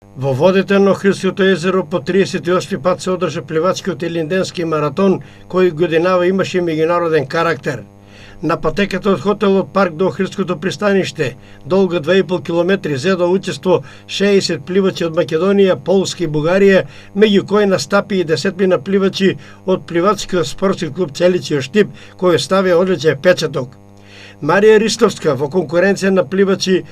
Во водите на Охридското езеро по 38 пат се одржа пливачкиот Илинденски маратон, кој годинава имаше меѓународен карактер. На патеката од хотелот Парк до Охридското пристаниште, долга 2,5 километри, зедо учество 60 пливачи од Македонија, Полска и Бугарија, меѓу кои настапи и десетмина пливачи од пливачкиот спортски клуб Целичиот Штип, кој ставија одличен печаток. Марија Ристовска во конкуренција на пливачи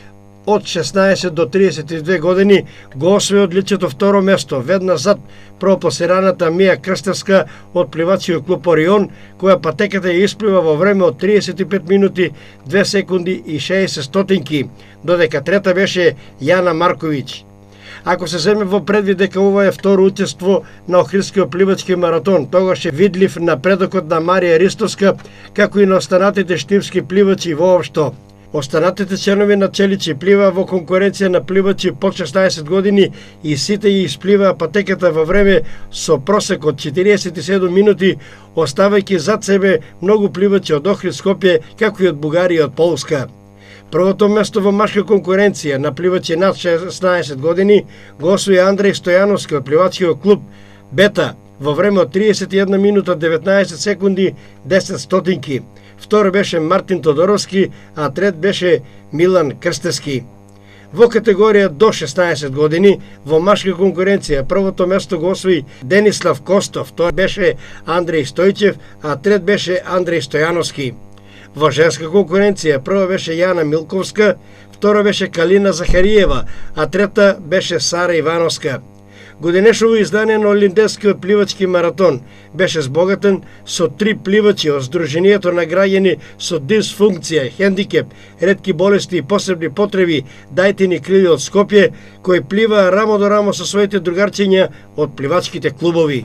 од 16 до 32 години го освои одличето второ место, веднаш зад пропласираната Мија Крстевска од пливачкиот клуб Орион, која патеката ја исплива во време од 35 минути 2 секунди и 60 стотинки, додека трета беше Јана Марковиќ. Ако се земе во предвид дека ова е второ учество на Охридскиот пливачки маратон, тогаш е видлив напредокот на Марија Ристовска, како и на останатите штипски пливачи воопшто. Останатите членови на Целичи пливаа во конкуренција на пливачи под 16 години и сите ја испливаа патеката во време со просек од 47 минути, оставајќи зад себе многу пливачи од Охрид, Скопје, како и од Бугарија и од Полска. Првото место во машка конкуренција на пливачи над 16 години го освои Андреј Стојановски од пливачкиот клуб Бета во време од 31 минута 19 секунди 10 стотинки. Втор беше Мартин Тодоровски, а трет беше Милан Крстевски. Во категорија до 16 години, во машка конкуренција, првото место го освои Денислав Костов, тоа беше Андреј Стојчев, а трет беше Андреј Стојановски. Во женска конкуренција, прва беше Јана Милковска, втора беше Калина Захариева, а трета беше Сара Ивановска. Годинешово издание на Илинденскиот пливачки маратон беше збогатен со 3 пливачи од Сдруженијето на граѓани со дисфункција, хендикеп, ретки болести и посебни потреби, Дајте ни крилје од Скопје, кои пливаа рамо до рамо со своите другарчиња од пливачките клубови.